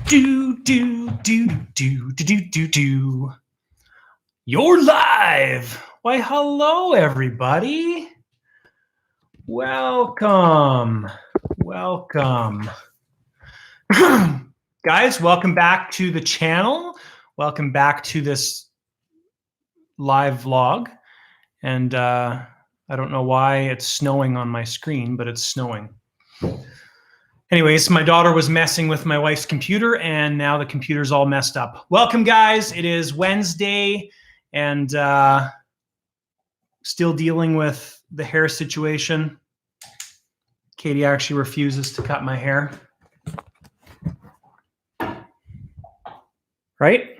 Do. You're live. Why, hello, everybody. Welcome. Guys, welcome back to the channel. Welcome back to this live vlog. And I don't know why it's snowing on my screen, but it's snowing. Anyways, my daughter was messing with my wife's computer and now the computer's all messed up. Welcome, guys. It is Wednesday and still dealing with the hair situation. Katie actually refuses to cut my hair. Right?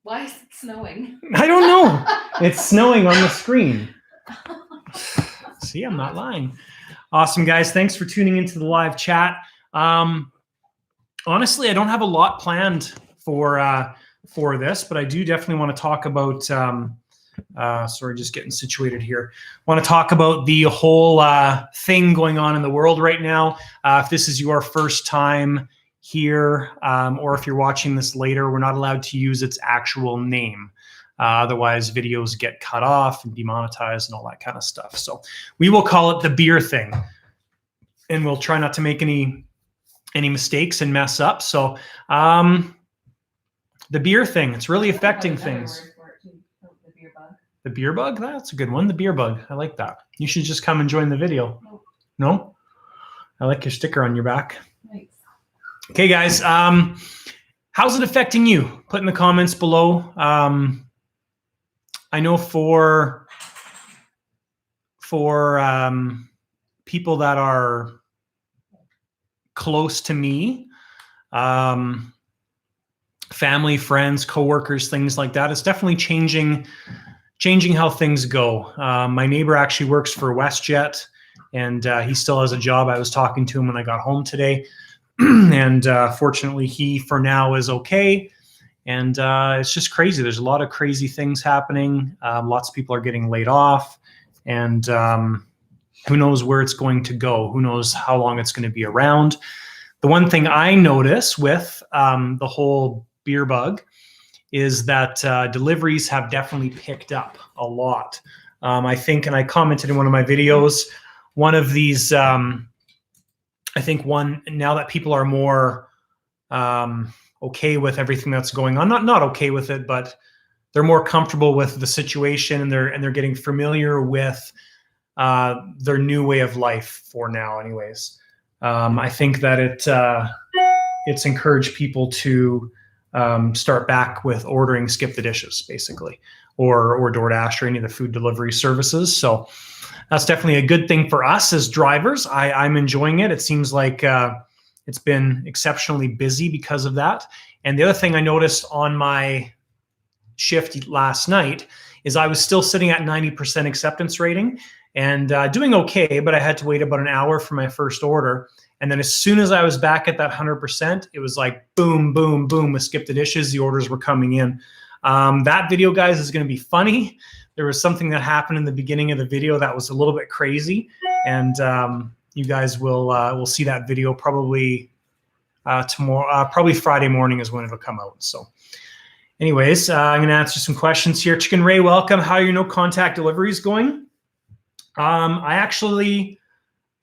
Why is it snowing? I don't know. It's snowing on the screen. See, I'm not lying. Awesome, guys. Thanks for tuning into the live chat. Honestly, I don't have a lot planned for this, but I do definitely want to talk about, sorry, just getting situated here. Want to talk about the whole thing going on in the world right now. If this is your first time here, or if you're watching this later, we're not allowed to use its actual name. Otherwise, videos get cut off and demonetized and all that kind of stuff. So we will call it the beer thing, and we'll try not to make any mistakes and mess up. So the beer thing, it's really affecting things. The beer bug? That's a good one. The beer bug. I like that. You should just come and join the video. No? I like your sticker on your back. Thanks. Okay, guys. How's it affecting you? Put in the comments below. I know for people that are close to me, family, friends, coworkers, things like that, it's definitely changing how things go. My neighbor actually works for WestJet, and he still has a job. I was talking to him when I got home today, and fortunately, he for now is okay. And it's just crazy. There's a lot of crazy things happening. Lots of people are getting laid off, and who knows where it's going to go? Who knows how long it's going to be around? The one thing I notice with the whole beer bug is that deliveries have definitely picked up a lot. I think, and I commented in one of my videos, one of these, I think now that people are more okay with everything that's going on, not okay with it, but they're more comfortable with the situation, and they're getting familiar with their new way of life for now anyways. I think that it's encouraged people to start back with ordering Skip the Dishes, basically, or DoorDash or any of the food delivery services. So that's definitely a good thing for us as drivers. I'm enjoying it. It seems like it's been exceptionally busy because of that. And the other thing I noticed on my shift last night is I was still sitting at 90% acceptance rating and doing okay, but I had to wait about an hour for my first order. And then as soon as I was back at that 100%, it was like boom, boom, boom with Skip the Dishes. The orders were coming in. That video, guys, is going to be funny. There was something that happened in the beginning of the video that was a little bit crazy, and you guys will see that video probably tomorrow. Probably Friday morning is when it'll come out. So anyways, I'm going to answer some questions here. Chicken Ray, welcome. How are your no contact deliveries going? I actually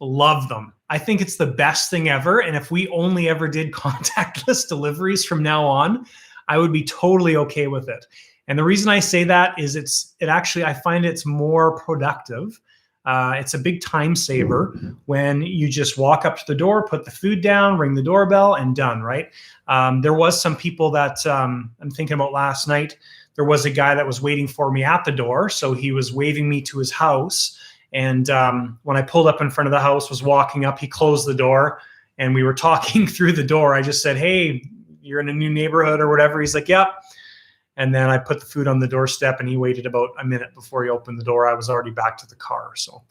love them. I think it's the best thing ever. And if we only ever did contactless deliveries from now on, I would be totally okay with it. And the reason I say that is I find it's more productive. It's a big time saver when you just walk up to the door, put the food down, ring the doorbell, and done, right? There was some people that I'm thinking about last night. There was a guy that was waiting for me at the door. So he was waving me to his house. And when I pulled up in front of the house, was walking up, he closed the door and we were talking through the door. I just said, "Hey, you're in a new neighborhood or whatever." He's like, "Yep." And then I put the food on the doorstep and he waited about a minute before he opened the door. I was already back to the car. So,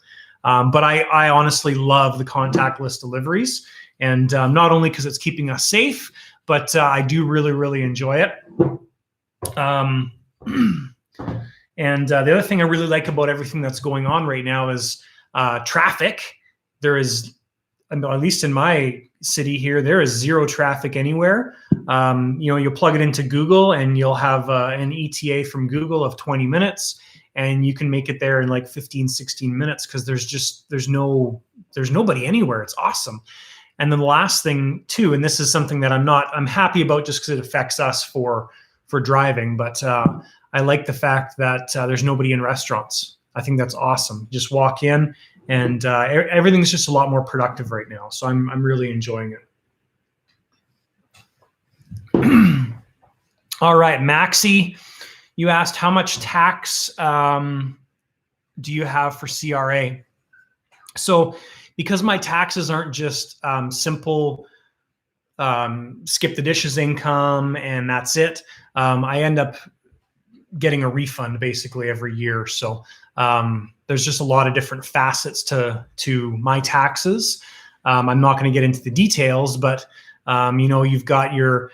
but I honestly love the contactless deliveries, and not only because it's keeping us safe, but I do really, really enjoy it. And the other thing I really like about everything that's going on right now is traffic. There is, at least in my city here, there is zero traffic anywhere. You'll plug it into Google and you'll have an ETA from Google of 20 minutes, and you can make it there in like 15, 16 minutes because there's nobody anywhere. It's awesome. And then the last thing too, and this is something that I'm happy about just because it affects us for driving, but I like the fact that there's nobody in restaurants. I think that's awesome. Just walk in and everything's just a lot more productive right now. So I'm really enjoying it. All right, Maxie, you asked how much tax do you have for CRA? So because my taxes aren't just simple skip the dishes income and that's it, I end up getting a refund basically every year. So there's just a lot of different facets to my taxes. I'm not going to get into the details, but you've got your,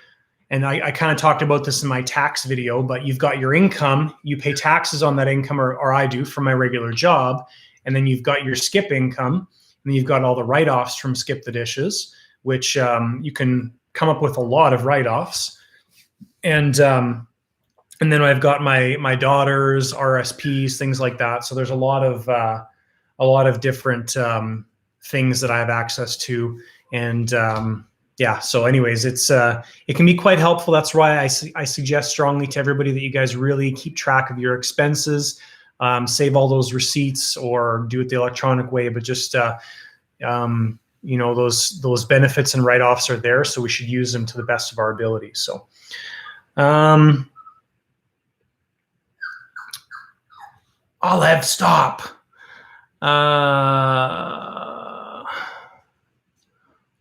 and I kind of talked about this in my tax video, but you've got your income, you pay taxes on that income, or I do from my regular job. And then you've got your skip income, and then you've got all the write-offs from skip the dishes, which you can come up with a lot of write-offs. And then I've got my daughter's RSPs, things like that. So there's a lot of different things that I have access to. And so anyways, it can be quite helpful. That's why I suggest strongly to everybody that you guys really keep track of your expenses, save all those receipts or do it the electronic way, but just those benefits and write-offs are there, so we should use them to the best of our ability. So Olive, stop.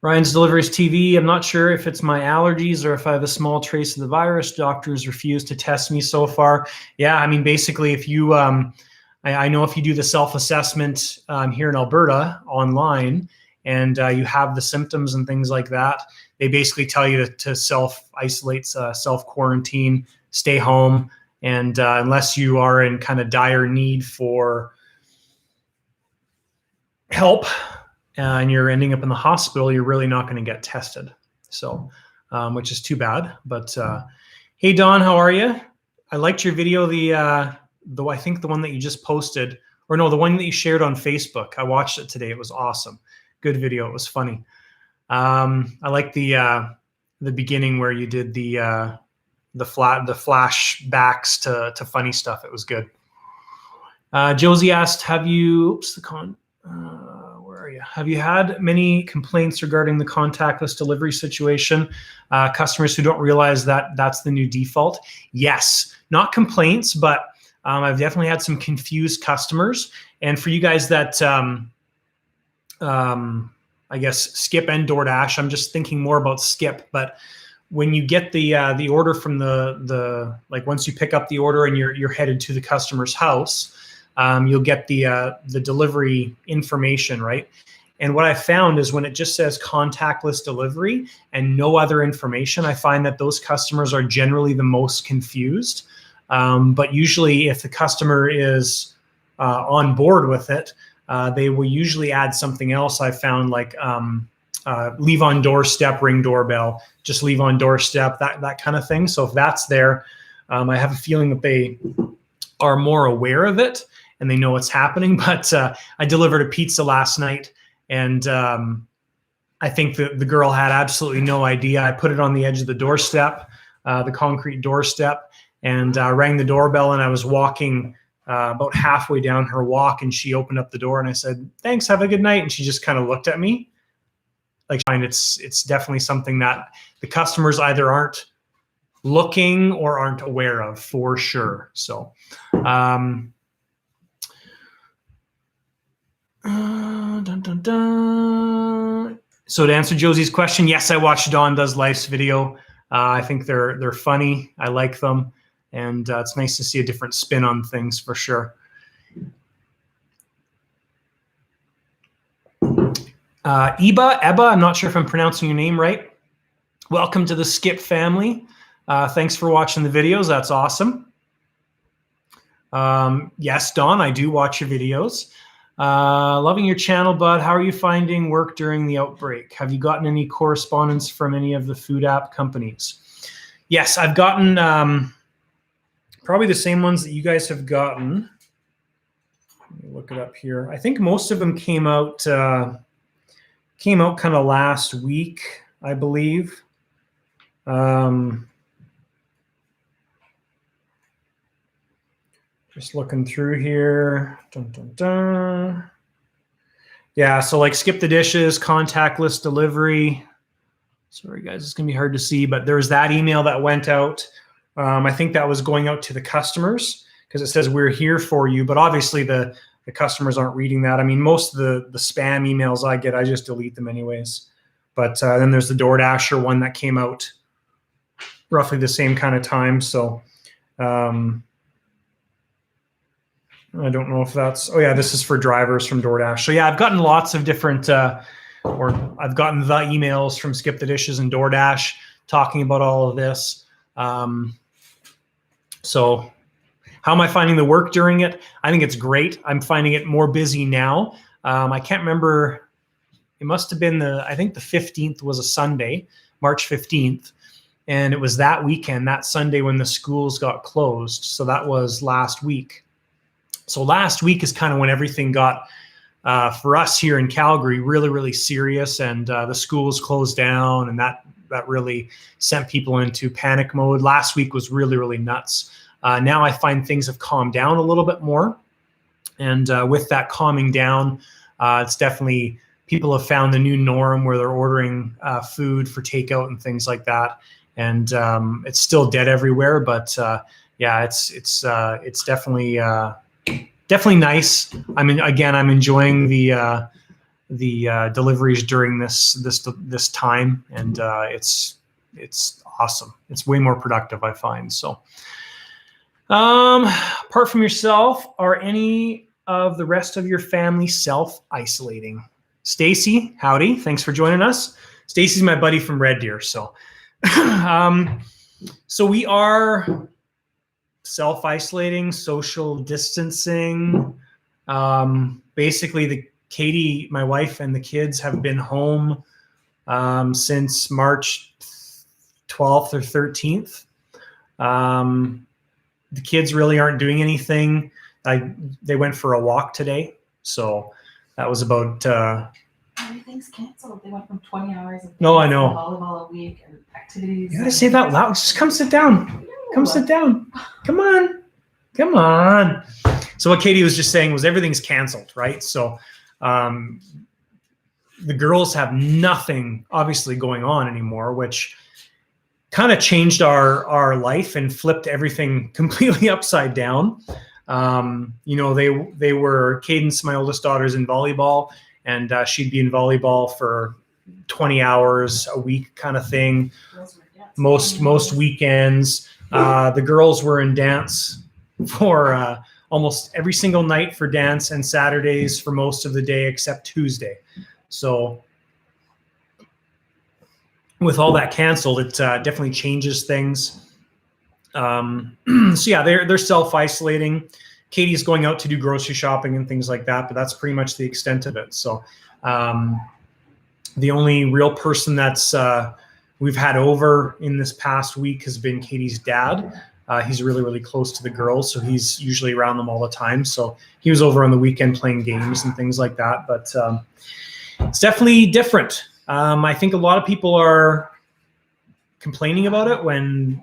Ryan's Deliveries TV. I'm not sure if it's my allergies or if I have a small trace of the virus. Doctors refuse to test me so far. Yeah, I mean, basically, if you, I know if you do the self-assessment here in Alberta online and you have the symptoms and things like that, they basically tell you to self-isolate, self-quarantine, stay home. And unless you are in kind of dire need for help and you're ending up in the hospital, you're really not going to get tested. So, which is too bad. But hey, Don, how are you? I liked your video, I think the one that you just posted, or no, the one that you shared on Facebook. I watched it today. It was awesome. Good video. It was funny. I like the beginning where you did the flashbacks to funny stuff. It was good. Josie asked, have you had many complaints regarding the contactless delivery situation? Customers who don't realize that that's the new default? Yes, not complaints, but I've definitely had some confused customers. And for you guys that I guess Skip and DoorDash, I'm just thinking more about Skip, but when you get the order from the like once you pick up the order and you're headed to the customer's house, you'll get the delivery information, right? And what I found is when it just says contactless delivery and no other information, I find that those customers are generally the most confused. But usually if the customer is on board with it, they will usually add something else. I found like leave on doorstep, ring doorbell, just leave on doorstep, that kind of thing. So if that's there, I have a feeling that they are more aware of it and they know what's happening. But I delivered a pizza last night, and I think the girl had absolutely no idea. I put it on the edge of the doorstep, the concrete doorstep, and rang the doorbell, and I was walking about halfway down her walk, and she opened up the door, and I said, "Thanks, have a good night." And she just kind of looked at me. Like, it's definitely something that the customers either aren't looking or aren't aware of for sure. So, So to answer Josie's question, yes, I watched Don Does Life's video. I think they're funny. I like them, and it's nice to see a different spin on things for sure. Eba, I'm not sure if I'm pronouncing your name right. Welcome to the Skip family. Thanks for watching the videos. That's awesome. Yes, Don, I do watch your videos. Loving your channel, bud. How are you finding work during the outbreak? Have you gotten any correspondence from any of the food app companies? Yes, I've gotten probably the same ones that you guys have gotten. Let me look it up here. I think most of them came out kind of last week, I believe. Just looking through here. Dun, dun, dun. Yeah, so like Skip the Dishes, contactless delivery. Sorry, guys, it's going to be hard to see, but there's that email that went out. I think that was going out to the customers because it says we're here for you, but obviously the customers aren't reading that. I mean, most of the spam emails I get, I just delete them anyways. But then there's the DoorDasher one that came out roughly the same kind of time. So I don't know if that's, oh yeah, this is for drivers from DoorDash. So yeah, I've gotten lots of different, or I've gotten the emails from Skip the Dishes and DoorDash talking about all of this. So how am I finding the work during it? I think it's great. I'm finding it more busy now. I can't remember, it must have been I think the 15th was a Sunday, March 15th. And it was that weekend, that Sunday when the schools got closed. So that was last week. So last week is kind of when everything got, for us here in Calgary, really, really serious, and the schools closed down, and that really sent people into panic mode. Last week was really, really nuts. Now I find things have calmed down a little bit more, and with that calming down, it's definitely, people have found the new norm where they're ordering food for takeout and things like that, and it's still dead everywhere, but yeah, it's definitely. Definitely nice. I mean, again, I'm enjoying the deliveries during this time, and it's awesome. It's way more productive, I find. So, apart from yourself, are any of the rest of your family self-isolating? Stacy, howdy. Thanks for joining us. Stacy's my buddy from Red Deer. So, so we are self-isolating, social distancing. Basically, Katie, my wife, and the kids have been home since March 12th or 13th. The kids really aren't doing anything. They went for a walk today, so that was about. Everything's canceled. They went from 20 hours of No, I know. volleyball a week and activities. You gotta say that loud. Just come sit down. Come sit down. Come on. Come on. So what Katie was just saying was everything's canceled, right? So the girls have nothing obviously going on anymore, which kind of changed our life and flipped everything completely upside down. You know, they were, Cadence, my oldest daughter's in volleyball, and she'd be in volleyball for 20 hours a week kind of thing. Most weekends. The girls were in dance for almost every single night for dance, and Saturdays for most of the day except Tuesday. So with all that canceled, it definitely changes things. So yeah, they're self-isolating. Katie's going out to do grocery shopping and things like that, but that's pretty much the extent of it. So the only real person that's we've had over in this past week has been Katie's dad. He's really, really close to the girls, so he's usually around them all the time. So he was over on the weekend playing games and things like that. But it's definitely different. I think a lot of people are complaining about it when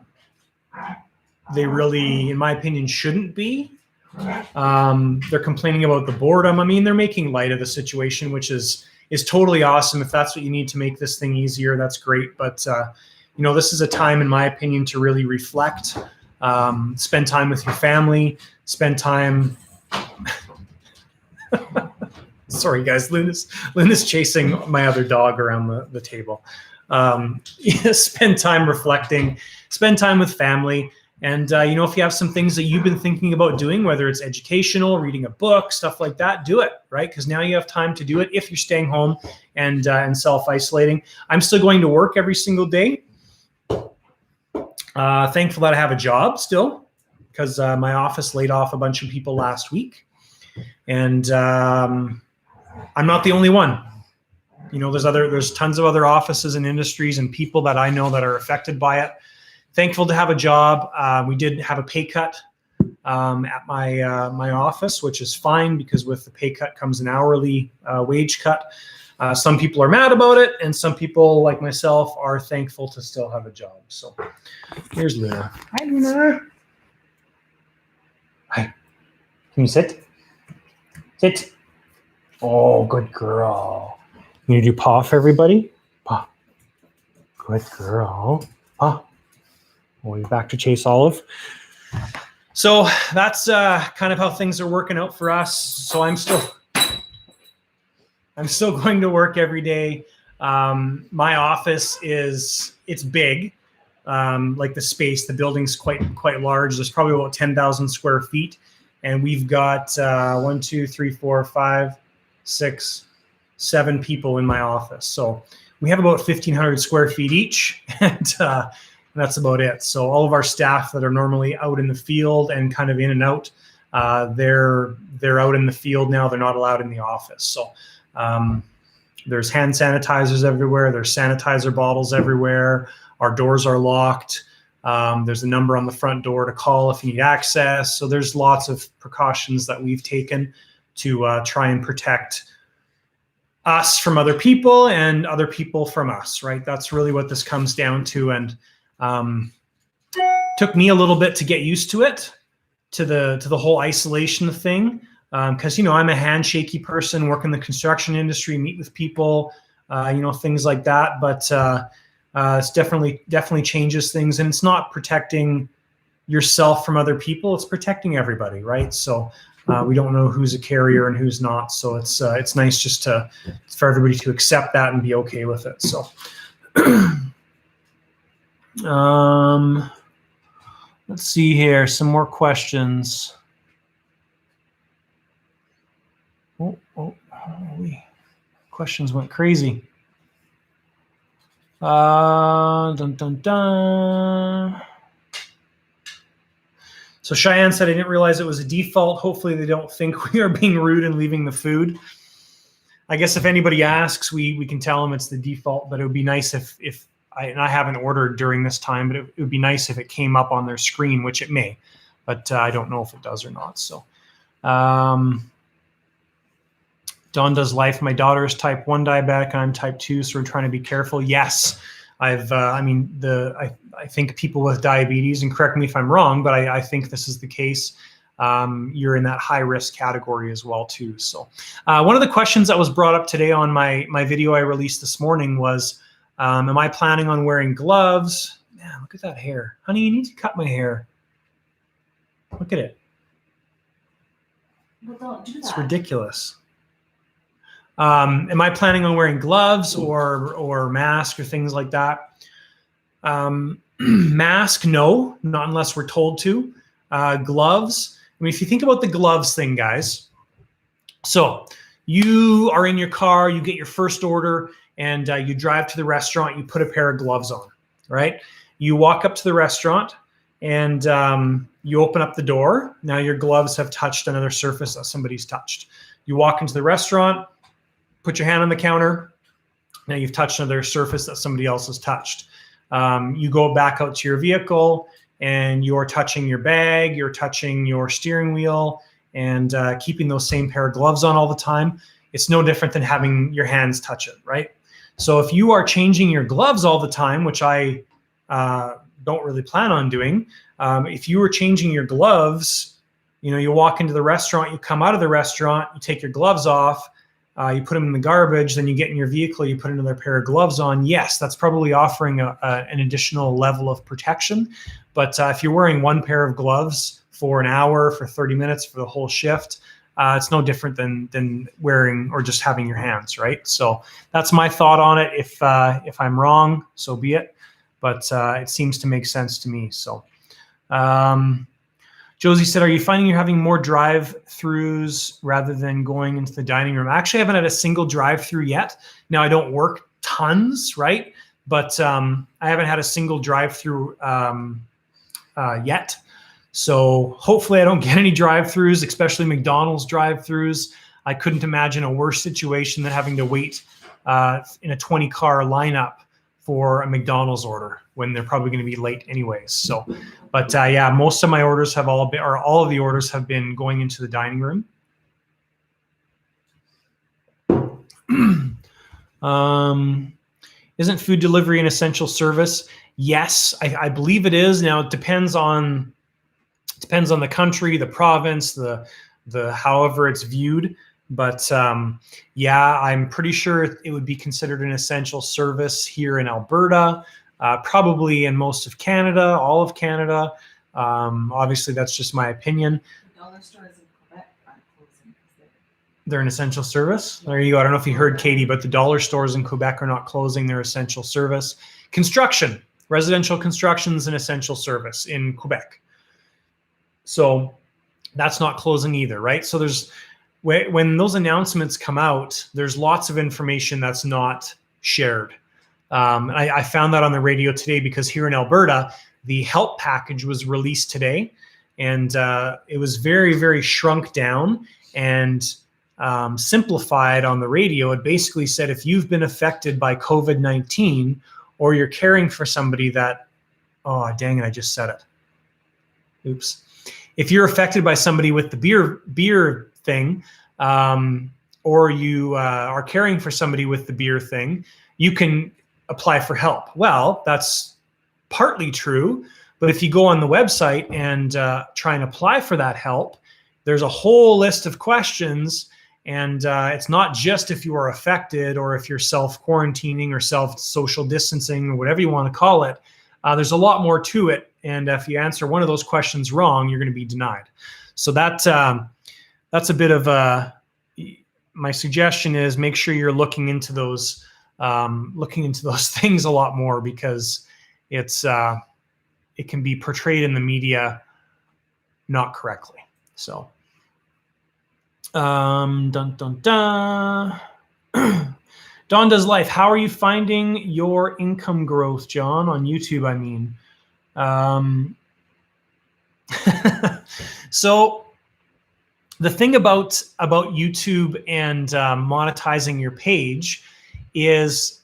they really, in my opinion, shouldn't be. They're complaining about the boredom. I mean, they're making light of the situation, which is totally awesome. If that's what you need to make this thing easier, that's great. But you know, this is a time, in my opinion, to really reflect, spend time with your family, spend time. Sorry, guys. Luna's chasing my other dog around the table. Spend time reflecting, spend time with family. And, you know, if you have some things that you've been thinking about doing, whether it's educational, reading a book, stuff like that, do it, right? Because now you have time to do it if you're staying home and self-isolating. I'm still going to work every single day. Thankful that I have a job still, because my office laid off a bunch of people last week. And I'm not the only one. You know, there's tons of other offices and industries and people that I know that are affected by it. Thankful to have a job. We did have a pay cut at my office, which is fine because with the pay cut comes an hourly wage cut. Some people are mad about it, and some people, like myself, are thankful to still have a job. So here's Luna. Hi, Luna. Hi. Can you sit? Sit. Oh, good girl. You need to do paw for everybody? Paw. Good girl. Paw. We'll be back to Chase Olive. So that's kind of how things are working out for us. So I'm still going to work every day. My office it's big. Like the space, the building's quite large. There's probably about 10,000 square feet. And we've got 1, 2, 3, 4, 5, 6, 7 people in my office. So we have about 1,500 square feet each. And that's about it. So all of our staff that are normally out in the field and kind of in and out, they're out in the field now. They're not allowed in the office. So there's hand sanitizers everywhere. There's sanitizer bottles everywhere. Our doors are locked. There's a number on the front door to call if you need access. So there's lots of precautions that we've taken to try and protect us from other people and other people from us, right? That's really what this comes down to. And took me a little bit to get used to it, to the whole isolation thing. Because, you know, I'm a handshaky person, work in the construction industry, meet with people, you know, things like that. But it's definitely changes things. And it's not protecting yourself from other people. It's protecting everybody, right? So we don't know who's a carrier and who's not. So it's nice just for everybody to accept that and be okay with it. So let's see here. Some more questions. Holy questions went crazy. Dun, dun, dun. So Cheyenne said, I didn't realize it was a default. Hopefully they don't think we are being rude and leaving the food. I guess if anybody asks, we can tell them it's the default, but it would be nice if I haven't ordered during this time, but it would be nice if it came up on their screen, which it may, but I don't know if it does or not. So, Dawn does life. My daughter is type 1 diabetic. I'm type 2, so we're trying to be careful. Yes, I think people with diabetes, and correct me if I'm wrong, but I think this is the case. You're in that high risk category as well too. So one of the questions that was brought up today on my video I released this morning was, am I planning on wearing gloves? Man, look at that hair. Honey, you need to cut my hair. Look at it. Well, don't do that. It's ridiculous. Am I planning on wearing gloves or mask or things like that? Mask, no, not unless we're told to. Gloves, I mean, if you think about the gloves thing, guys. So you are in your car, you get your first order, and you drive to the restaurant, you put a pair of gloves on, right? You walk up to the restaurant and you open up the door. Now your gloves have touched another surface that somebody's touched. You walk into the restaurant, put your hand on the counter. Now you've touched another surface that somebody else has touched. You go back out to your vehicle and you're touching your bag, you're touching your steering wheel, and keeping those same pair of gloves on all the time. It's no different than having your hands touch it, right? So if you are changing your gloves all the time, which I don't really plan on doing, if you were changing your gloves, you know, you walk into the restaurant, you come out of the restaurant, you take your gloves off, you put them in the garbage, then you get in your vehicle, you put another pair of gloves on. Yes, that's probably offering an additional level of protection. But if you're wearing one pair of gloves for an hour, for 30 minutes, for the whole shift, it's no different than wearing or just having your hands, right? So that's my thought on it. If I'm wrong, so be it. But it seems to make sense to me. So Josie said, are you finding you're having more drive-throughs rather than going into the dining room? I actually haven't had a single drive-through yet. Now, I don't work tons, right? But I haven't had a single drive-through yet. So hopefully I don't get any drive-throughs, especially McDonald's drive-throughs. I couldn't imagine a worse situation than having to wait in a 20-car lineup for a McDonald's order when they're probably going to be late anyways. So, but yeah, most of my orders have all of the orders have been going into the dining room. Isn't food delivery an essential service? Yes, I believe it is. Now it depends on the country, the province, the however it's viewed. But yeah, I'm pretty sure it would be considered an essential service here in Alberta, probably in most of Canada, all of Canada. Obviously, that's just my opinion. Dollar stores in Quebec aren't closing because They're an essential service. There you go. I don't know if you heard Katie, but the dollar stores in Quebec are not closing their essential service. Construction, residential construction is an essential service in Quebec. So that's not closing either, right? So when those announcements come out, there's lots of information that's not shared. I found that on the radio today because here in Alberta, the help package was released today, and it was very, very shrunk down and simplified on the radio. It basically said if you've been affected by COVID-19 or you're caring for somebody that, oh, dang it, I just said it. Oops. If you're affected by somebody with the beer thing, or you are caring for somebody with the beer thing, you can apply for help. Well, that's partly true, but if you go on the website and try and apply for that help, there's a whole list of questions, and it's not just if you are affected or if you're self-quarantining or self-social distancing or whatever you want to call it. There's a lot more to it, and if you answer one of those questions wrong, you're going to be denied. So that's a bit of my suggestion is make sure you're looking into those things a lot more, because it can be portrayed in the media not correctly. So, dun dun dun. Don Does Life, how are you finding your income growth, John, on YouTube? I mean, so the thing about YouTube and monetizing your page is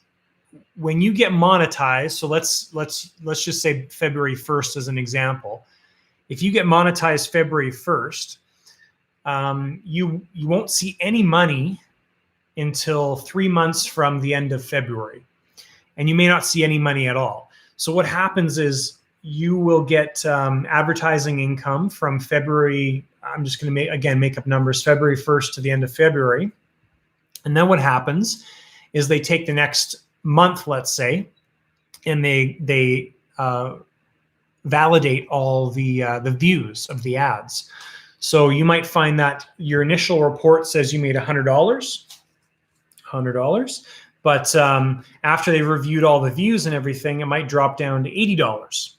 when you get monetized. So let's just say February 1st as an example. If you get monetized February 1st, you won't see any money until 3 months from the end of February, and you may not see any money at all. So what happens is you will get advertising income from February. I'm just going to make up numbers, February 1st to the end of February. And then what happens is they take the next month, let's say, and they validate all the views of the ads. So you might find that your initial report says you made $100, but after they've reviewed all the views and everything, it might drop down to $80.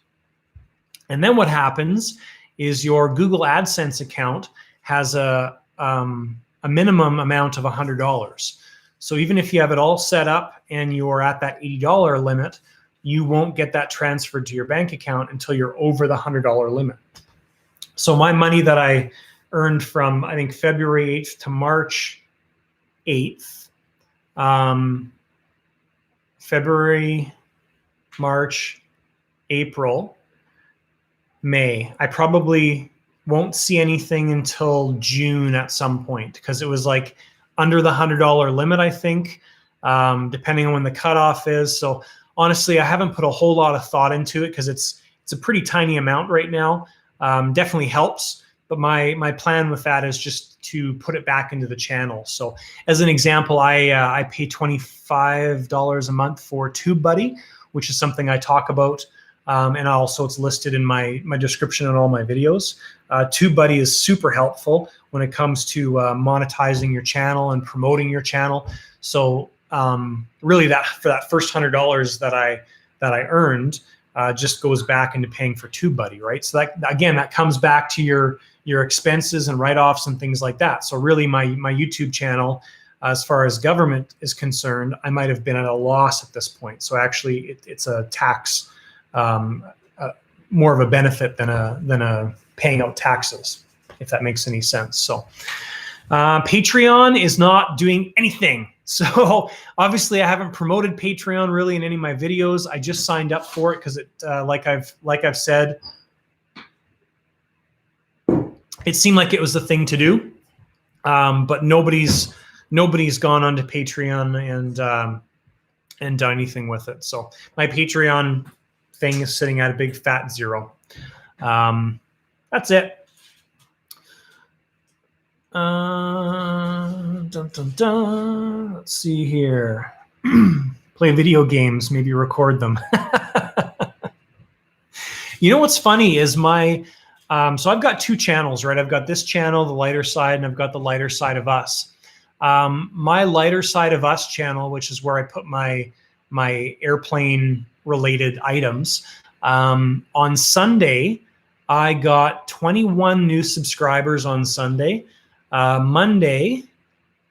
And then what happens is your Google AdSense account has a minimum amount of $100. So even if you have it all set up and you're at that $80 limit, you won't get that transferred to your bank account until you're over the $100 limit. So my money that I earned from, I think, February 8th to March 8th, February, March, April, May. I probably won't see anything until June at some point, because it was like under the $100 limit, I think, depending on when the cutoff is. So honestly, I haven't put a whole lot of thought into it because it's a pretty tiny amount right now. Definitely helps, but my plan with that is just to put it back into the channel. So as an example, I pay $25 a month for TubeBuddy, which is something I talk about, and also it's listed in my description on all my videos. TubeBuddy is super helpful when it comes to monetizing your channel and promoting your channel. So really, for that first $100 that I earned, just goes back into paying for TubeBuddy, right? So that comes back to your expenses and write-offs and things like that. So really, my YouTube channel, as far as government is concerned, I might have been at a loss at this point. So actually, it's a tax more of a benefit than a paying out taxes, if that makes any sense. So Patreon is not doing anything. So obviously I haven't promoted Patreon really in any of my videos. I just signed up for it because it, like I've said, it seemed like it was the thing to do. But nobody's gone onto Patreon and done anything with it. So my Patreon thing is sitting at a big fat 0. That's it. Dun, dun, dun. Let's see here. Play video games, maybe record them. You know what's funny is my, so I've got 2 channels, right? I've got this channel, the Lighter Side, and I've got the Lighter Side of Us. My Lighter Side of Us channel, which is where I put my airplane related items, on Sunday, I got 21 new subscribers on Sunday. Monday,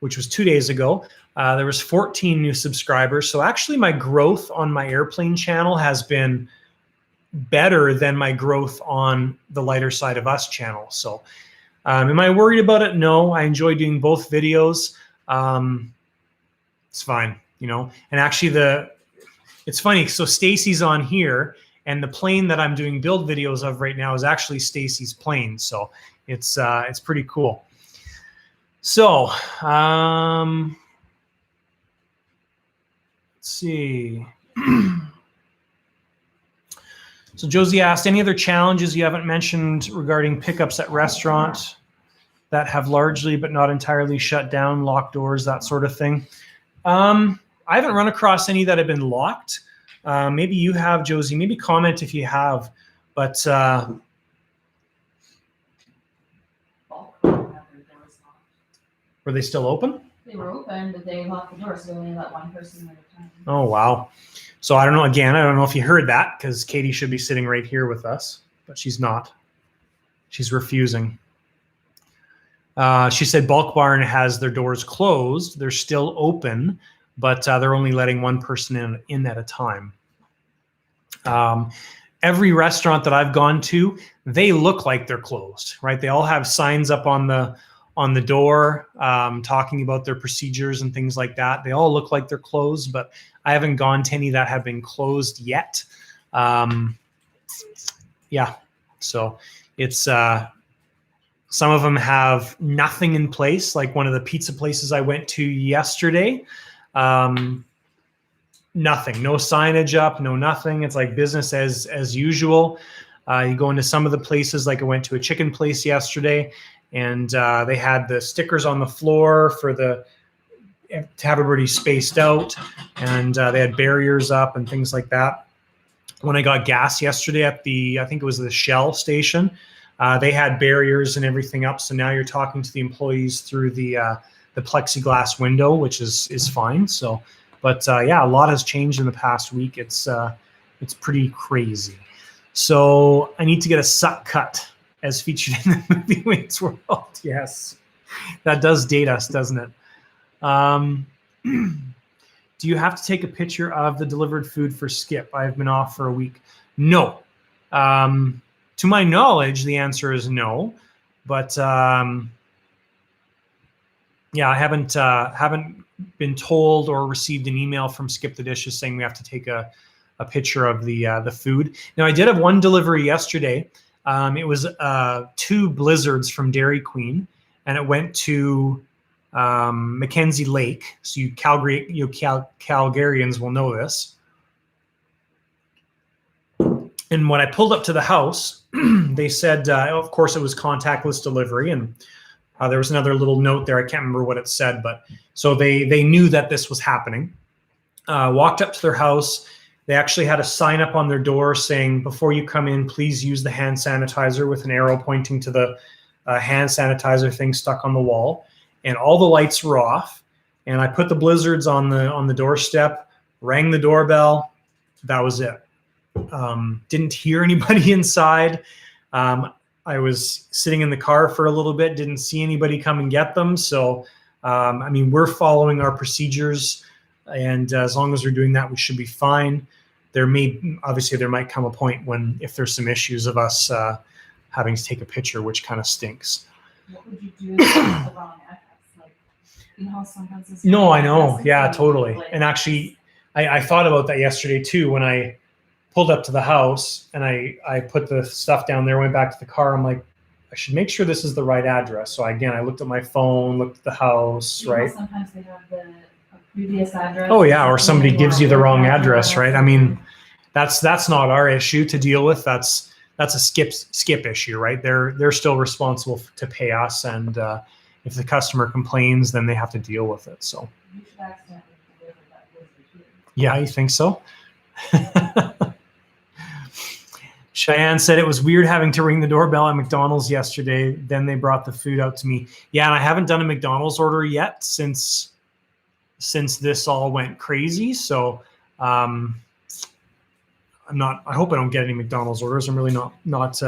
which was 2 days ago, there was 14 new subscribers. So actually my growth on my airplane channel has been better than my growth on the Lighter Side of Us channel. So am I worried about it? No, I enjoy doing both videos. It's fine, you know, and actually it's funny. So Stacy's on here, and the plane that I'm doing build videos of right now is actually Stacy's plane. So it's pretty cool. So, let's see. So Josie asked, any other challenges you haven't mentioned regarding pickups at restaurant that have largely but not entirely shut down, locked doors, that sort of thing? I haven't run across any that have been locked. Maybe you have, Josie. Maybe comment if you have. But were they still open? They were open, but they locked the door, so they only let one person at a time. Oh, wow. So I don't know. Again, I don't know if you heard that, because Katie should be sitting right here with us, but she's not. She's refusing. She said Bulk Barn has their doors closed. They're still open, but they're only letting one person in at a time. Every restaurant that I've gone to, they look like they're closed, right? They all have signs up on the door talking about their procedures and things like that. They all look like they're closed, but I haven't gone to any that have been closed yet. Yeah, so it's some of them have nothing in place, like one of the pizza places I went to yesterday. Nothing, no signage up, no nothing. It's like business as usual. You go into some of the places, like I went to a chicken place yesterday, and they had the stickers on the floor to have everybody spaced out, and they had barriers up and things like that. When I got gas yesterday at I think it was the Shell station, they had barriers and everything up. So now you're talking to the employees through the plexiglass window, which is fine. So, but yeah, a lot has changed in the past week. It's pretty crazy. So I need to get a suck cut as featured in the movie Wayne's World. Yes, that does date us, doesn't it? Do you have to take a picture of the delivered food for Skip? I've been off for a week. No. To my knowledge, the answer is no. But yeah, I haven't been told or received an email from Skip the Dishes saying we have to take a picture of the food. Now, I did have one delivery yesterday. It was 2 blizzards from Dairy Queen, and it went to Mackenzie Lake. So you Calgarians will know this. And when I pulled up to the house, they said, of course, it was contactless delivery, and there was another little note there. I can't remember what it said, but so they knew that this was happening. Walked up to their house. They actually had a sign up on their door saying, before you come in, please use the hand sanitizer, with an arrow pointing to the hand sanitizer thing stuck on the wall. And all the lights were off. And I put the blizzards on the doorstep, rang the doorbell. That was it. Didn't hear anybody inside. I was sitting in the car for a little bit, didn't see anybody come and get them. So, I mean, we're following our procedures, and as long as we're doing that, we should be fine. there might come a point when, if there's some issues of us having to take a picture, which kind of stinks. What would you do if it's the wrong address? Like, you know how sometimes it's No, I know. addresses Yeah, and, totally. like, And actually, I thought about that yesterday too, when I pulled up to the house and I put the stuff down there, went back to the car. I'm like, I should make sure this is the right address. So again, I looked at my phone, looked at the house, you know, right? sometimes they have a previous address. Oh yeah, or something somebody they gives want you the to wrong work address, on. right? I mean, that's not our issue to deal with. That's a skip issue, right? They're still responsible to pay us, and if the customer complains, then they have to deal with it. So You should accidentally deliver that blizzard too. yeah, you think so? Cheyenne said it was weird having to ring the doorbell at McDonald's yesterday. Then they brought the food out to me. Yeah, and I haven't done a McDonald's order yet since this all went crazy. So I hope I don't get any McDonald's orders. I'm really not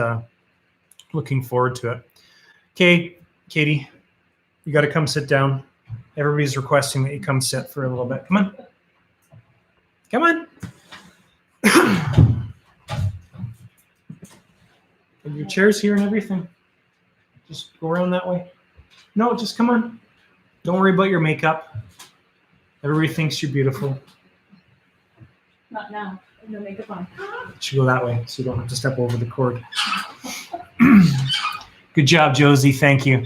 looking forward to it. Okay, Katie, you got to come sit down. Everybody's requesting that you come sit for a little bit. Come on. Come on. Your chair's here and everything. Just go around that way. No, just come on. Don't worry about your makeup. Everybody thinks you're beautiful. Not now. No makeup on. You should go that way so you don't have to step over the cord. Good job, Josie. Thank you.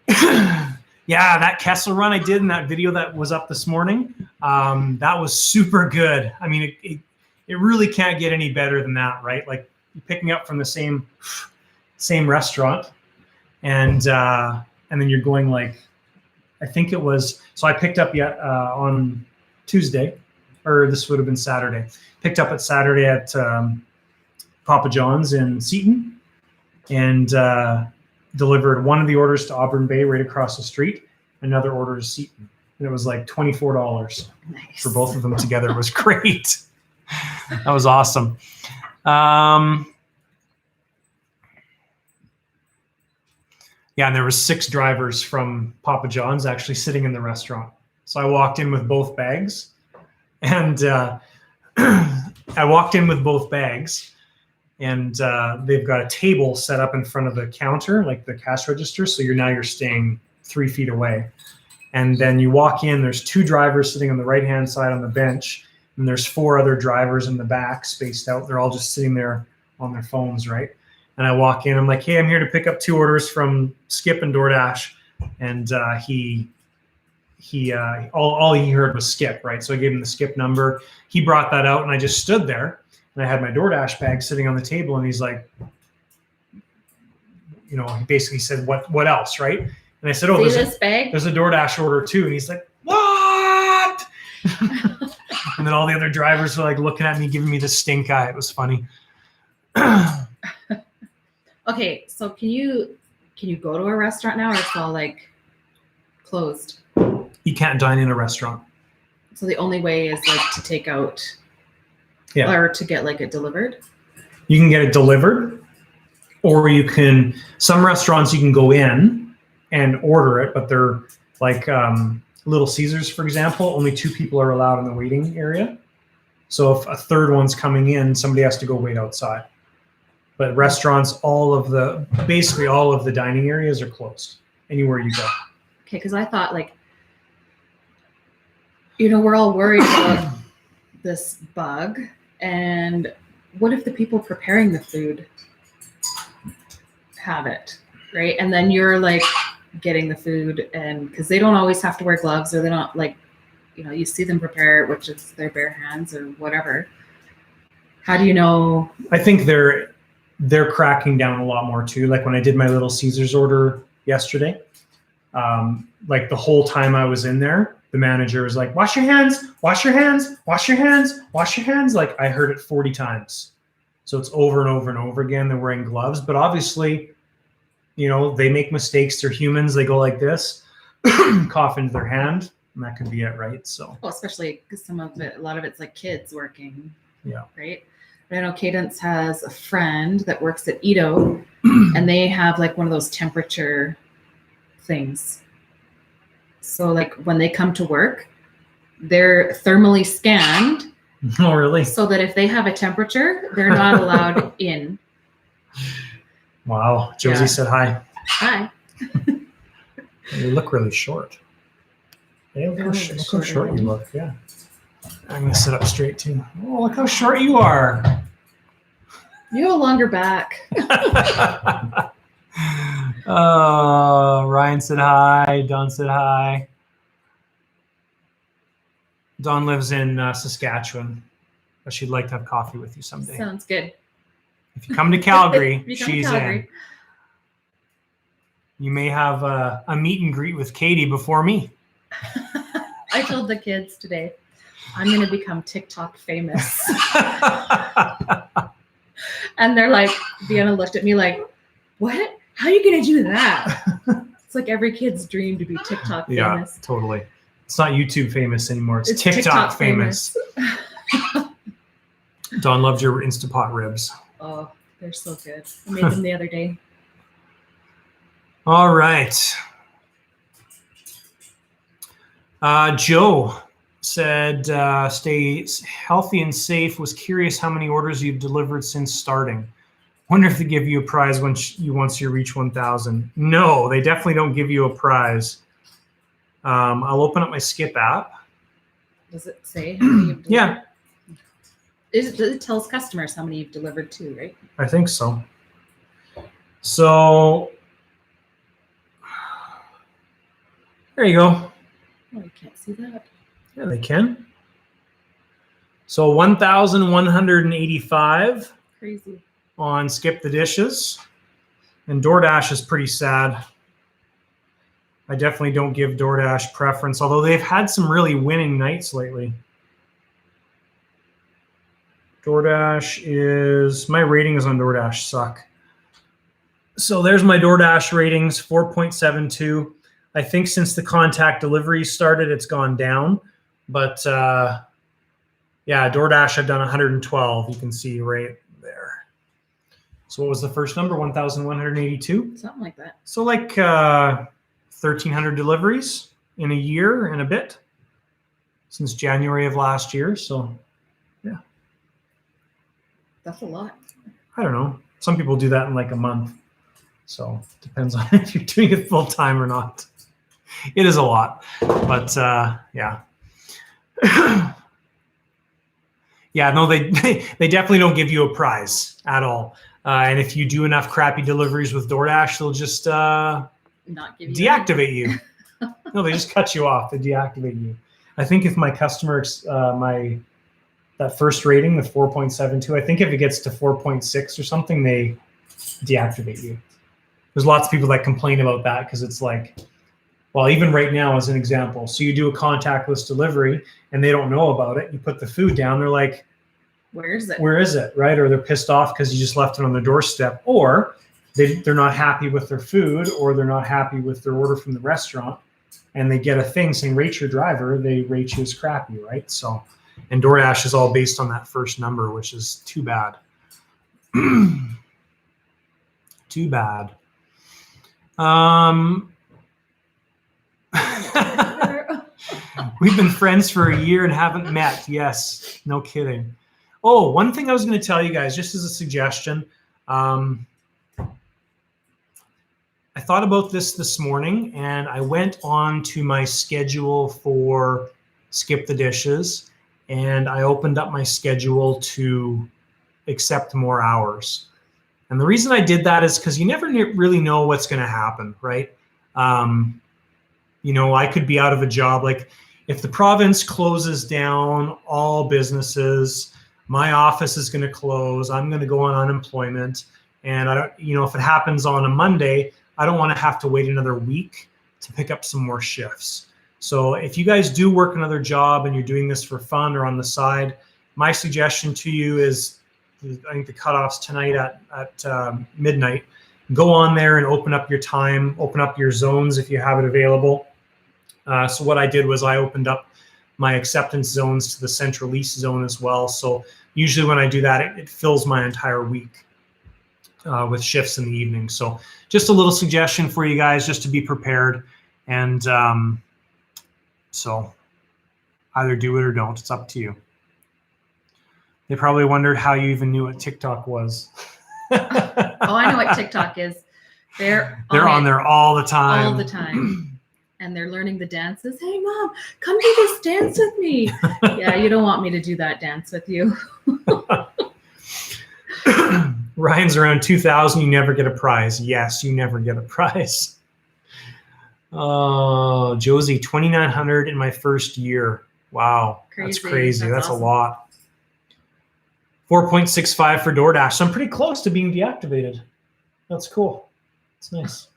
Yeah, that Kessel run I did in that video that was up this morning, that was super good. I mean, it really can't get any better than that, right? Like, you're picking up from the same restaurant, and then you're going, like, I think it was, so I picked up on Tuesday, or this would have been Saturday. Picked up at Saturday at Papa John's in Seaton, and delivered one of the orders to Auburn Bay right across the street, another order to Seaton. And it was like $24 Nice. for both of them together. It was great. That was awesome. Yeah, and there was 6 drivers from Papa John's actually sitting in the restaurant. So I walked in with both bags, and they've got a table set up in front of the counter, like the cash register. So you're staying 3 feet away. And then you walk in, there's 2 drivers sitting on the right-hand side on the bench, and there's 4 other drivers in the back spaced out. They're all just sitting there on their phones, right? And I walk in, I'm like, hey, I'm here to pick up 2 orders from Skip and DoorDash. And all he heard was Skip, right? So I gave him the Skip number. He brought that out, and I just stood there, and I had my DoorDash bag sitting on the table, and he's like, he basically said, what else, right? And I said, oh, this bag? there's a DoorDash order too. And he's like, what? And then all the other drivers were like looking at me, giving me the stink eye. It was funny. Okay, so can you go to a restaurant now, or it's all like closed? You can't dine in a restaurant. So the only way is like to take out, Yeah. or to get like it delivered. You can get it delivered, or some restaurants you can go in and order it, but they're like Little Caesars, for example, only 2 people are allowed in the waiting area. So if a third one's coming in, somebody has to go wait outside. But restaurants, basically all of the dining areas are closed anywhere you go. Okay, because I thought like, we're all worried about this bug, and what if the people preparing the food have it, right? And then you're like getting the food, and because they don't always have to wear gloves, or they're not like, you see them prepare it, which is their bare hands or whatever. How do you know? I think they're cracking down a lot more too. Like when I did my Little Caesars order yesterday, like the whole time I was in there, the manager was like, wash your hands, wash your hands, wash your hands, wash your hands. Like I heard it 40 times. So it's over and over and over again. They're wearing gloves, but obviously, they make mistakes. They're humans. They go like this, cough into their hand, and that could be it, right? So, Well, especially because a lot of it's like kids working. Yeah. Right. But I know Cadence has a friend that works at Edo, and they have like one of those temperature things. So like when they come to work, they're thermally scanned, Oh, really? so that if they have a temperature, they're not allowed in. Wow. Josie Yeah. said hi. Hi. You look really short. Hey, look Yeah, how, look look how shorter. short you look. Yeah. I'm going to sit up straight too. Oh, look how short you are. You have a longer back. Ryan said hi. Don said hi. Dawn lives in Saskatchewan, but she'd like to have coffee with you someday. Sounds good. If you come to Calgary, If you come to she's Calgary. in. You may have a meet and greet with Katie before me. I told the kids today, I'm going to become TikTok famous. And they're like, Vienna looked at me like, what? How are you going to do that? It's like every kid's dream to be TikTok Yeah, famous. totally. It's not YouTube famous anymore. It's TikTok famous. Dawn loved your Instapot ribs. Oh, they're so good. I made them the other day. All right. Joe said, stay healthy and safe. Was curious how many orders you've delivered since starting. Wonder if they give you a prize once you reach 1,000. No, they definitely don't give you a prize. I'll open up my Skip app. Does it say how many you've delivered? Yeah, It tells customers how many you've delivered too, right? I think so. So there you go. Oh, you can't see that. Yeah, they can. So 1,185 Crazy. on Skip the Dishes. And DoorDash is pretty sad. I definitely don't give DoorDash preference, although they've had some really winning nights lately. DoorDash is, my ratings on DoorDash suck. So there's my DoorDash ratings, 4.72. I think since the contact delivery started, it's gone down. But yeah, DoorDash, I've done 112. You can see right there. So what was the first number? 1,182? Something like that. So like 1,300 deliveries in a year and a bit since January of last year. So yeah, That's a lot. I don't know. Some people do that in like a month. So depends on if you're doing it full time or not. It is a lot, but yeah. Yeah, no, they definitely don't give you a prize at all. And if you do enough crappy deliveries with DoorDash, they'll just Not give you deactivate you. No, they just cut you off. They deactivate you. I think if my customer, that first rating, the 4.72, I think if it gets to 4.6 or something, they deactivate you. There's lots of people that complain about that because it's like, well, even right now as an example, so you do a contactless delivery and they don't know about it. You put the food down, they're like, Where is it? where is it, right? Or they're pissed off because you just left it on their doorstep, or they're not happy with their food, or they're not happy with their order from the restaurant, and they get a thing saying rate your driver, they rate you as crappy, right? So, and DoorDash is all based on that first number, which is too bad. Too bad. We've been friends for a year and haven't met. Yes, no kidding. Oh, one thing I was going to tell you guys, just as a suggestion, I thought about this morning, and I went on to my schedule for Skip the Dishes, and I opened up my schedule to accept more hours. And the reason I did that is because you never really know what's going to happen, right? You know, I could be out of a job. Like if the province closes down all businesses, my office is going to close. I'm going to go on unemployment. And I don't, you know, if it happens on a Monday, I don't want to have to wait another week to pick up some more shifts. So if you guys do work another job and you're doing this for fun or on the side, my suggestion to you is, I think the cutoff's tonight at midnight. Go on there and open up your time, open up your zones if you have it available. So what I did was I opened up my acceptance zones to the central east zone as well. So usually when I do that, it fills my entire week with shifts in the evening. So just a little suggestion for you guys, just to be prepared. And so either do it or don't. It's up to you. They probably wondered how you even knew what TikTok was. Oh, I know what TikTok is. They're on it there all the time. all the time. And they're learning the dances. Hey, Mom, come do this dance with me. Yeah, you don't want me to do that dance with you. Ryan's around 2,000. You never get a prize. Yes, you never get a prize. Oh, Josie, 2,900 in my first year. Wow, that's crazy. That's awesome. A lot. 4.65 for DoorDash. So I'm pretty close to being deactivated. That's cool. It's nice.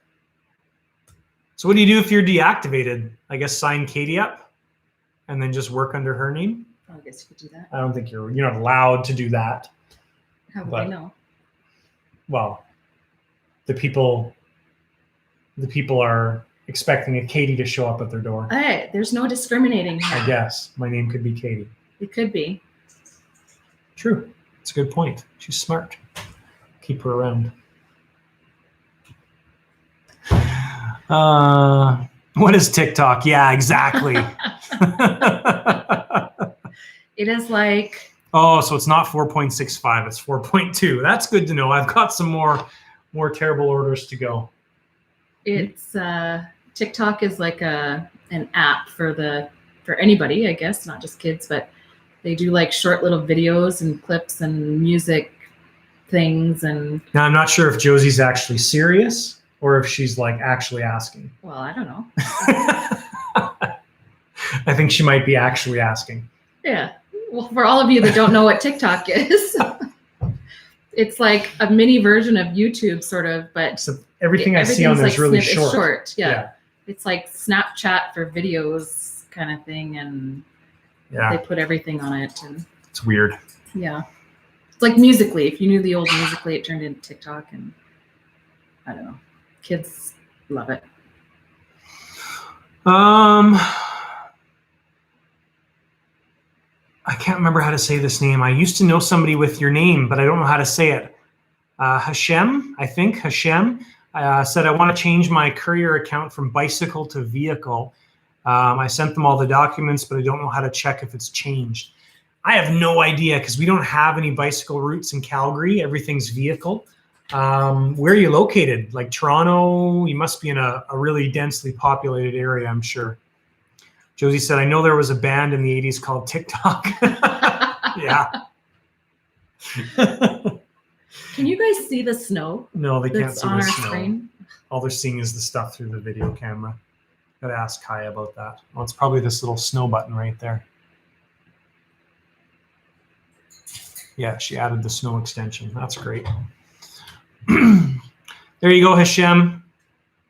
So what do you do if you're deactivated? I guess sign Katie up and then just work under her name? Oh, I guess you could do that. I don't think you're not allowed to do that. How would I know? Well, the people are expecting a Katie to show up at their door. Hey, there's no discriminating here. I guess my name could be Katie. It could be. True. It's a good point. She's smart. Keep her around. What is TikTok? Yeah, exactly. It is like. Oh, so it's not 4.65. It's 4.2. That's good to know. I've got some more terrible orders to go. It's TikTok is like an app for anybody, I guess, not just kids, but they do like short little videos and clips and music things. And now I'm not sure if Josie's actually serious or if she's like actually asking. Well, I don't know. I think she might be actually asking. Yeah. Well, for all of you that don't know what TikTok is, it's like a mini version of YouTube, sort of, but so everything I see on there is really short. It's short. Yeah. It's like Snapchat for videos kind of thing, and they put everything on it, and it's weird. Yeah. It's like Musical.ly. If you knew the old Musical.ly, it turned into TikTok, and I don't know. Kids love it. I can't remember how to say this name. I used to know somebody with your name, but I don't know how to say it. Hashem, I think. Hashem said, I want to change my courier account from bicycle to vehicle. I sent them all the documents, but I don't know how to check if it's changed. I have no idea because we don't have any bicycle routes in Calgary. Everything's vehicle. Where are you located? Like Toronto? You must be in a really densely populated area, I'm sure. Josie said, I know there was a band in the 80s called TikTok. Yeah. Can you guys see the snow? No, they can't see on the our snow. screen? All they're seeing is the stuff through the video camera. Gotta ask Kaya about that. Well, it's probably this little snow button right there. Yeah, she added the snow extension. That's great. There you go, Hashem.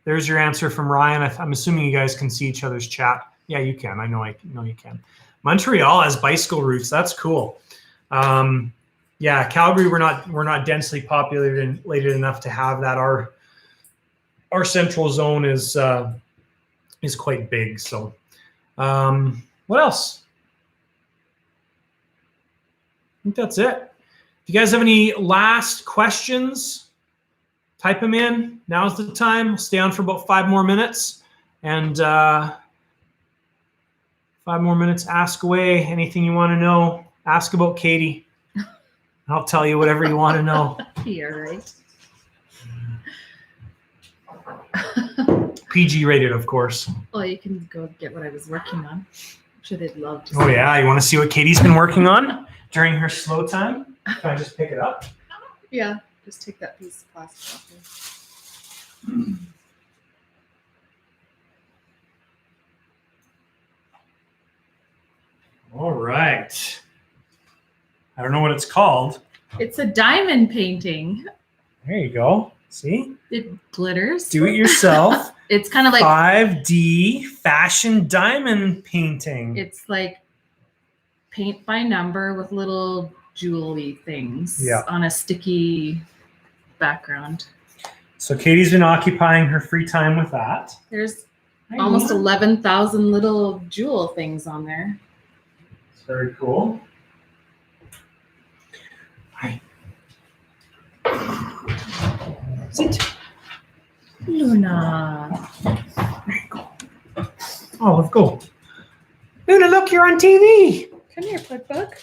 There's your answer from Ryan. I'm assuming you guys can see each other's chat. Yeah, you can. I know you can. Montreal has bicycle routes. That's cool. Yeah, Calgary, we're not densely populated enough to have that. Our central zone is quite big. So, what else? I think that's it. If you guys have any last questions, type them in. Now's the time. We'll stay on for about 5 more minutes. And 5 more minutes, ask away. Anything you want to know, ask about Katie. I'll tell you whatever you want to know. You're right. PG rated, of course. Well, you can go get what I was working on. I'm sure they'd love to see. Oh, yeah? You want to see what Katie's been working on during her slow time? Can I just pick it up? Yeah, just take that piece of plastic off there. All right. I don't know what it's called. It's a diamond painting. There you go. See? It glitters. Do it yourself. It's kind of like 5D fashion diamond painting. it's like paint by number with little jewelry things on a sticky background. So Katie's been occupying her free time with that. There's almost 11,000 little jewel things on there. It's very cool. Hi. Sit. Luna. There you go. Oh, let's go. Luna, look, you're on TV. Come here, Pug Bug.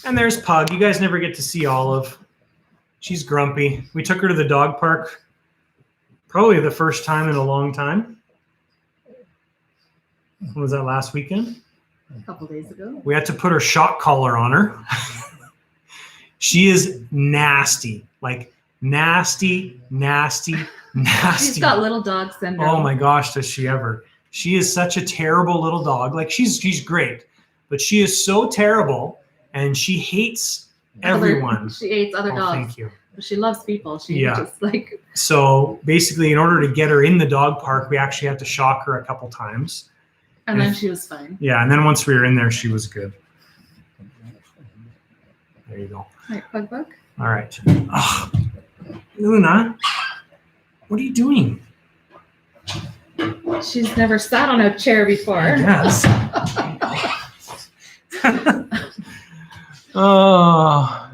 And there's Pug. You guys never get to see Olive. She's grumpy. We took her to the dog park probably the first time in a long time. When was that, last weekend? A couple days ago. We had to put her shock collar on her. She is nasty. Like nasty. She's got little dog syndrome. Oh my gosh, does she ever. She is such a terrible little dog. Like she's great, but she is so terrible and she hates everyone. She hates other dogs. Thank you. She loves people. She Yeah. just like. So basically, in order to get her in the dog park, we actually had to shock her a couple times. And then she was fine. Yeah, and then once we were in there, she was good. There you go. Right, Pug. All right. Ugh. Luna, what are you doing? She's never sat on a chair before. Yes. Oh.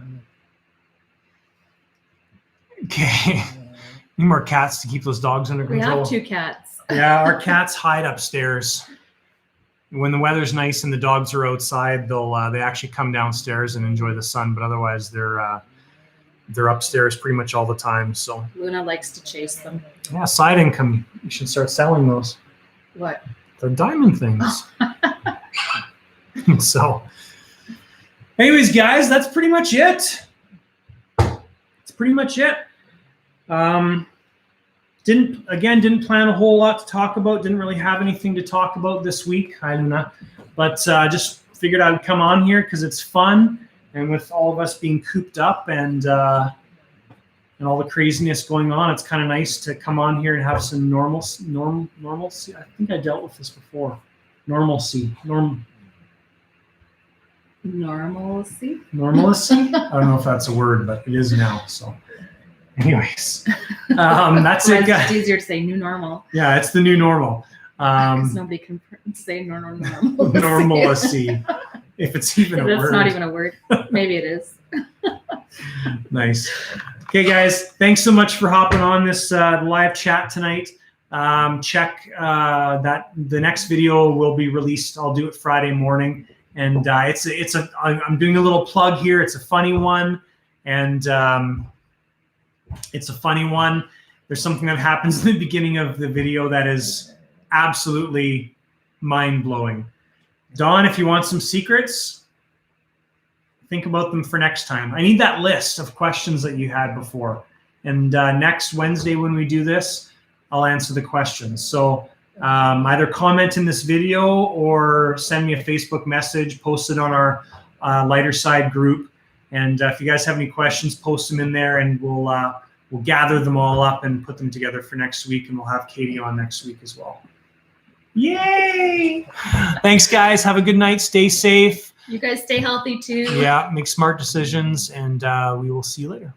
Okay. Need more cats to keep those dogs under We control. have 2 cats. Yeah, our cats hide upstairs. When the weather's nice and the dogs are outside, they actually come downstairs and enjoy the sun. But otherwise, they're upstairs pretty much all the time. So Luna likes to chase them. yeah, side income. You should start selling those. What? The diamond things. So, anyways, guys, that's pretty much it. That's pretty much it. Didn't plan a whole lot to talk about. Didn't really have anything to talk about this week. Hi, Luna. But just figured I would come on here because it's fun. And with all of us being cooped up and all the craziness going on, it's kind of nice to come on here and have some normalcy. I think I dealt with this before. Normalcy. Normalcy? Normalcy? I don't know if that's a word, but it is now. So, anyways, that's it, It's guys. easier to say new normal. Yeah, it's the new normal. Because nobody can say normal. Normalcy, if it's even a That's word. not even a word. Maybe it is. Nice. Okay, guys, thanks so much for hopping on this live chat tonight. Check that the next video will be released. I'll do it Friday morning, and I'm doing a little plug here. It's a funny one, and it's a funny one. There's something that happens in the beginning of the video that is absolutely mind-blowing. Dawn, if you want some secrets, think about them for next time. I need that list of questions that you had before. And next Wednesday when we do this, I'll answer the questions. So either comment in this video or send me a Facebook message, post it on our Lighter Side group. And if you guys have any questions, post them in there and we'll gather them all up and put them together for next week. And we'll have Katie on next week as well. Yay! Thanks, guys. Have a good night. Stay safe. You guys stay healthy too. Yeah, make smart decisions, and we will see you later.